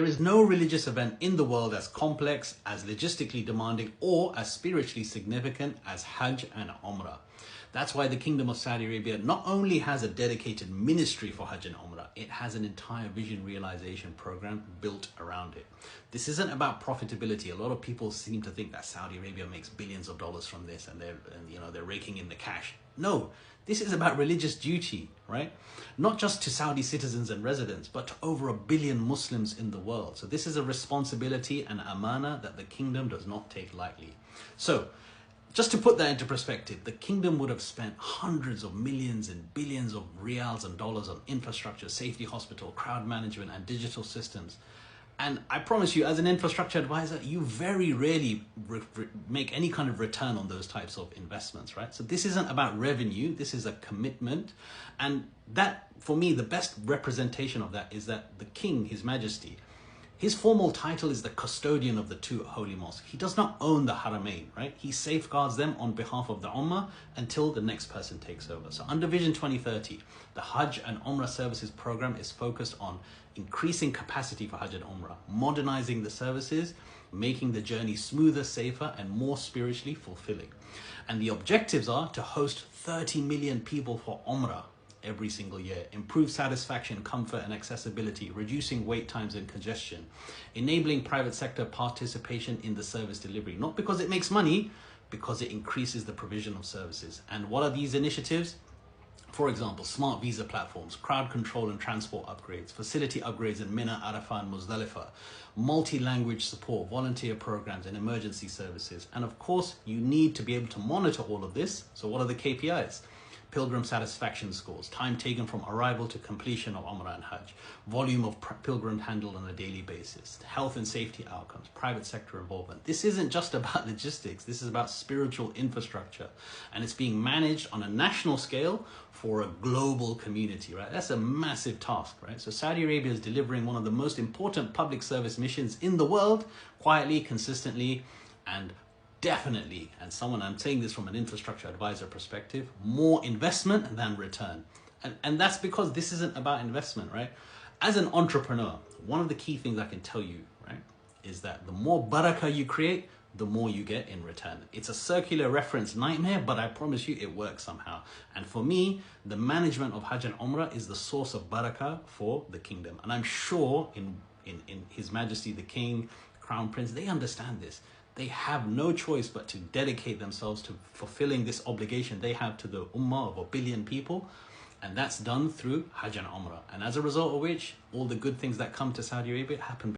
There is no religious event in the world as complex, as logistically demanding, or as spiritually significant as Hajj and Umrah. That's why the Kingdom of Saudi Arabia not only has a dedicated ministry for Hajj and Umrah, it has an entire vision realization program built around it. This isn't about profitability. A lot of people seem to think that Saudi Arabia makes billions of dollars from this and they're raking in the cash. No, this is about religious duty, right? Not just to Saudi citizens and residents, but to over 1 billion Muslims in the world. So this is a responsibility and amana that the kingdom does not take lightly. So just to put that into perspective, the kingdom would have spent hundreds of millions and billions of riyals and dollars on infrastructure, safety hospital, crowd management, and digital systems. And I promise you, as an infrastructure advisor, you very rarely make any kind of return on those types of investments, right? So this isn't about revenue, this is a commitment. And that, for me, the best representation of that is that the King, His Majesty, his formal title is the custodian of the two holy mosques. He does not own the Haramain, right? He safeguards them on behalf of the Ummah until the next person takes over. So under Vision 2030, the Hajj and Umrah services program is focused on increasing capacity for Hajj and Umrah, modernizing the services, making the journey smoother, safer, and more spiritually fulfilling. And the objectives are to host 30 million people for Umrah every single year, improve satisfaction, comfort, and accessibility, reducing wait times and congestion, enabling private sector participation in the service delivery, not because it makes money, because it increases the provision of services. And what are these initiatives? For example, smart visa platforms, crowd control and transport upgrades, facility upgrades in Mina, Arafah, and Muzdalifah, multi-language support, volunteer programs, and emergency services. And of course, you need to be able to monitor all of this. So what are the KPIs? Pilgrim satisfaction scores, time taken from arrival to completion of Umrah and Hajj, volume of pilgrims handled on a daily basis, health and safety outcomes, private sector involvement. This isn't just about logistics, this is about spiritual infrastructure, and it's being managed on a national scale for a global community, right? That's a massive task, right? So Saudi Arabia is delivering one of the most important public service missions in the world, quietly, consistently, and definitely, and I'm saying this from an infrastructure advisor perspective, more investment than return. And that's because this isn't about investment, right? As an entrepreneur, one of the key things I can tell you, right, is that the more barakah you create, the more you get in return. It's a circular reference nightmare, but I promise you it works somehow. And for me, the management of Hajj and Umrah is the source of barakah for the kingdom. And I'm sure in His Majesty, the King, Crown Prince, they understand this. They have no choice but to dedicate themselves to fulfilling this obligation they have to the Ummah of 1 billion people. And that's done through Hajj and Umrah. And as a result of which, all the good things that come to Saudi Arabia happen